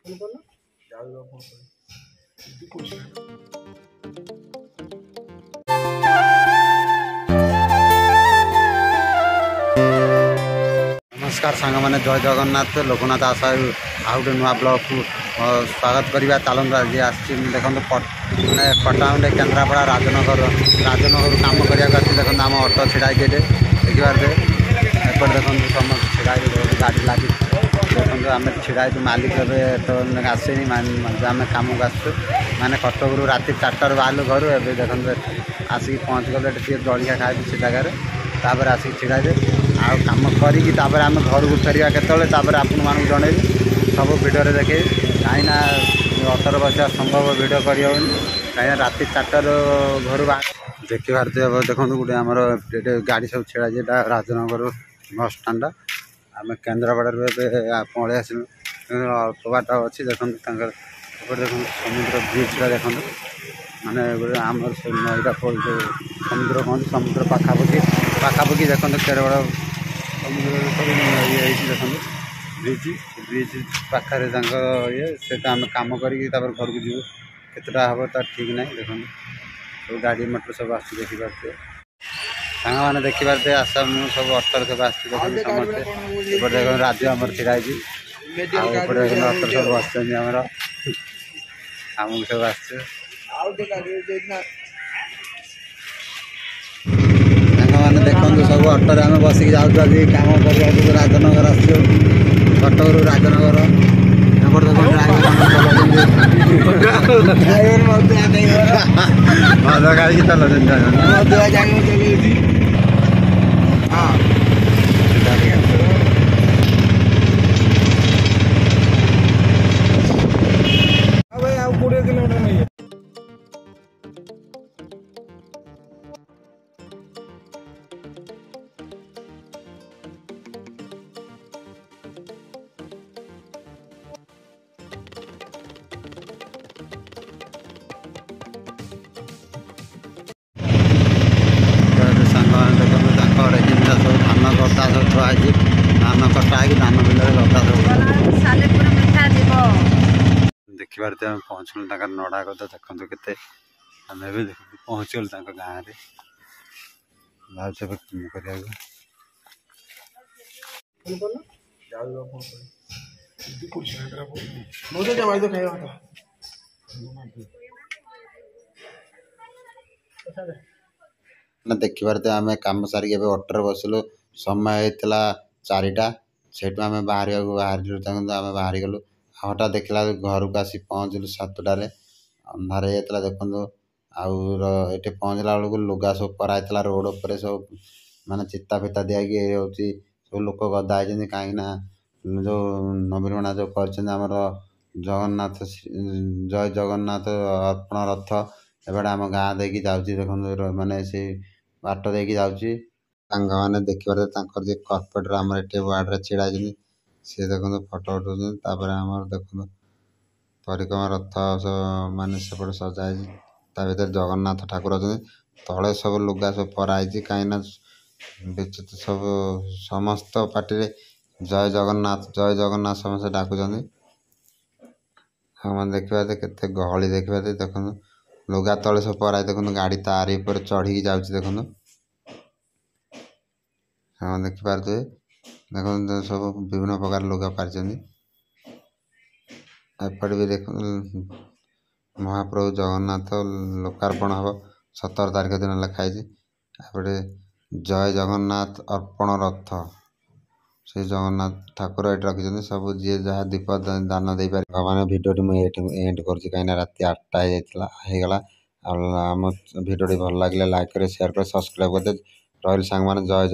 नमस्कार सांग मैंने जय जगन्नाथ लोकनाथ आशा आउ गए नुआ ब्लॉक को स्वागत करवा चलते आज देखो मैंने कटाउंडे केन्द्रापड़ा राजनगर कम करने देखो आम अटो छिड़ा देखिए एपटे देखो समस्त छिड़ा गाड़ी लगी देखो आम छिड़ा मालिक आसेनी आम कम को आसु मैंने कटक राति 4टार बाहर घर ए देखो आसिक पहुँच गले जलिया खाई से जगार तापर आसिक छिड़ा आउ कम करें आम घर को फेरवा केतले आपण मानक जनइबी सब भिडियो देखे कहीं अटोर बसा संभव भिडियो करें कहीं राति 4टार घर देखी पार्थे देखो गोटे आमर गाड़ी सब छेड़ा जेटा राजनगर बस स्टाण्ड आम केन्द्रापड़ा पलि आसलु अल्प बाट अच्छी देखो देखो समुद्र ब्रिजा देखो माने आमर से नईटा समुद्र कहते समुद्र पाखापाखि देखो केड़े बड़ समुद्र ये देखो ब्रिज पाखे ये से आम कम करें घर को जीव केतटा हम तो ठीक ना देखो सब गाड़ी मोटर सब आस देखिपारे सांग मैंने देखिपारे आस मुझे सब अटर सब आस समस्ते देख राज्य आमर छिड़ा अटर सब बस आमर आमको सब आस मैंने देखो सब अटर आम बसिक जाऊँ आज कम कर राजनगर आस कटक राजनगर मद खाई धान गदा सब थुआई धान कटा धान बिल गदा देखी पारे आम पहुँचल नड़ा गदा देखो के आम भी पहुँचल गाँव में भाज कर देखी पारे आम कम सारिक अटर बसलु समय होता 4टा से आम बाहर आम बाहरी गलु हठात देखला घर को आसी पहुँचलु 7टार अंधार होता देखो आठ पहुँचला बेलू लुगा सब पराइला रोड पर सब माने चिता फिता दिखाई सब लोक गदा कहीं जो नवीन बना जो करमर जगन्नाथ जय जगन्नाथ अर्पण रथ एबे आम गाँ देखी जाऊँ देखो माने से बाट देखी जाऊँगी सांग मैंने देखिए जे कर्पेटर आम वार्ड में छिड़ा सी देखो फटो उठाऊँ आम देखो परिक्रमा रथ माने सेपटे सजाई भर जगन्नाथ ठाकुर अच्छे तले सब लुगा सब पराई कहीं विचित्र सब समस्त पार्टी जय जगन्नाथ समस्त डाकुं देखिए के गहली देखिए देखो लुगा तले सब पराई देखो गाड़ी तारी पर चढ़ी जाऊँगी देखो हाँ देखिपारे देखो सब विभिन्न प्रकार लुगा पारि एपटे भी देख महाप्रभु जगन्नाथ लोकार्पण हम 17 तारिख दिन लिखाई एपटे जय जगन्नाथ अर्पण रथ से जगन्नाथ ठाकुर ये रखी सब जी जहाँ दीप दान दे पारे भगवान भिडियो मुझे एंड कर कहीं रात 8टा होगला आम भिडियो भल लगे लाइक करे शेयर करे सब्सक्राइब करदे रही सांग मैंने जय